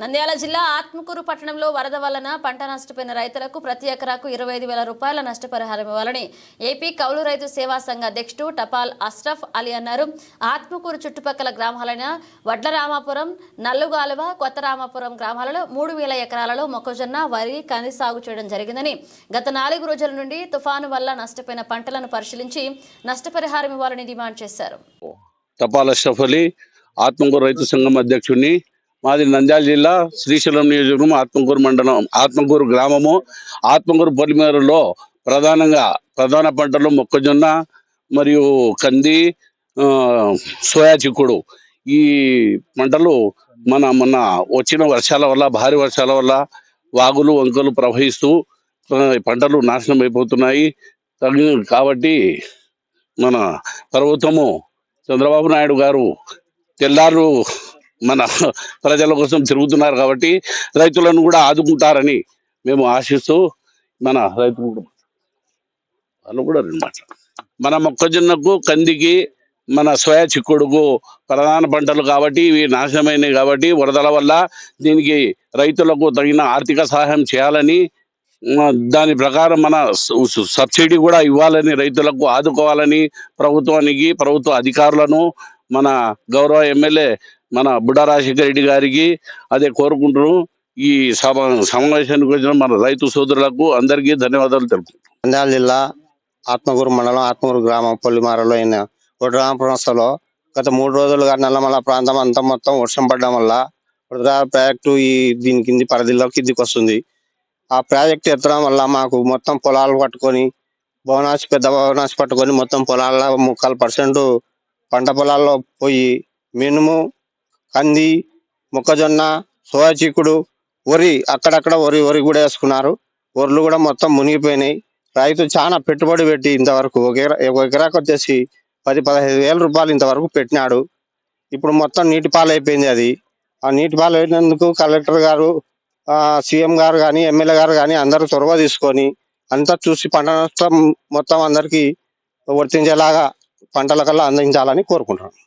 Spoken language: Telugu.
నంద్యాల జిల్లా ఆత్మకూరు పట్టణంలో వరద వలన పంట నష్టపోయిన రైతులకు ప్రతి ఎకరాకు 25,000 రూపాయల నష్టపరిహారం ఇవ్వాలని ఏపీ కౌలు రైతు సేవా సంఘ అధ్యక్షుడు టపాల్ అష్రఫ్ అలీ అన్నారు. ఆత్మకూరు చుట్టుపక్కల గ్రామాలైన వడ్ల రామాపురం, నల్లుగాలువ, కొత్త రామాపురం గ్రామాలలో 3,000 ఎకరాలలో మొక్కజొన్న, వరి, కంది సాగు చేయడం జరిగిందని, గత 4 రోజుల నుండి తుఫాను వల్ల నష్టపోయిన పంటలను పరిశీలించి నష్టపరిహారం ఇవ్వాలని డిమాండ్ చేశారు. టపాల్ అష్రఫ్ అలీ, ఆత్మకూరు రైతు సంఘం అధ్యక్షుడిని. మాది నంద్యాల జిల్లా శ్రీశైలం నియోజకవర్గం, ఆత్మకూరు మండలం, ఆత్మకూరు గ్రామము. ఆత్మకూరు పొలిమేరలో ప్రధాన పంటలు మొక్కజొన్న మరియు కంది, సోయా చిక్కుడు. ఈ పంటలు మొన్న వచ్చిన వర్షాల వల్ల, భారీ వర్షాల వల్ల వాగులు వంకలు ప్రవహిస్తూ పంటలు నాశనం అయిపోతున్నాయి. కాబట్టి మన ప్రభుత్వము చంద్రబాబు నాయుడు గారు తెల్లారు మన ప్రజల కోసం తిరుగుతున్నారు కాబట్టి రైతులను కూడా ఆదుకుంటారని మేము ఆశిస్తూ, మన రైతు వాళ్ళు కూడా మన మొక్కజొన్నకు, కందికి, మన సోయా చిక్కుడుకు ప్రధాన పంటలు కాబట్టి ఇవి నాశనమైనవి. కాబట్టి వరదల వల్ల దీనికి రైతులకు తగిన ఆర్థిక సహాయం చేయాలని, దాని ప్రకారం మన సబ్సిడీ కూడా ఇవ్వాలని, రైతులకు ఆదుకోవాలని ప్రభుత్వానికి, ప్రభుత్వ అధికారులను, మన గౌరవ ఎమ్మెల్యే మన బుడ్డా రాజశేఖర రెడ్డి గారికి అదే కోరుకుంటున్నాం. ఈ సమావేశానికి వచ్చిన మన రైతు సోదరులకు అందరికీ ధన్యవాదాలు తెలుపుతున్నాం. నంద్యాల జిల్లా ఆత్మకూరు మండలం, ఆత్మకూరు గ్రామం పొలిమారలో అయిన వడ్రామపురంలో గత 3 రోజులుగా నల్లమల ప్రాంతం అంతా మొత్తం వర్షం పడడం వల్ల వృధా ప్రాజెక్టు దీని కింది పరిధిలో కిందికి వస్తుంది. ఆ ప్రాజెక్టు ఎత్తడం వల్ల మాకు మొత్తం పొలాలు పట్టుకొని పెద్ద భవనాసి పట్టుకొని మొత్తం పొలాల్లో 3% పంట పొలాల్లో పోయి మినుము, కంది, మొక్కజొన్న, సోయా చిక్కుడు, వరి అక్కడక్కడ వరి కూడా వేసుకున్నారు. వరులు కూడా మొత్తం మునిగిపోయినాయి. రైతు చాలా పెట్టుబడి పెట్టి ఇంతవరకు ఒక ఎకరాకు వచ్చేసి 10-15 వేల రూపాయలు ఇంతవరకు పెట్టినాడు. ఇప్పుడు మొత్తం నీటి పాలైపోయింది. అది ఆ నీటి పాలు అయినందుకు కలెక్టర్ గారు, సీఎం గారు కానీ, ఎమ్మెల్యే గారు కానీ అందరూ చొరవ తీసుకొని అంతా చూసి పంట నష్టం మొత్తం అందరికీ వర్తించేలాగా పంటల కల్లా అందించాలని కోరుకుంటున్నాను.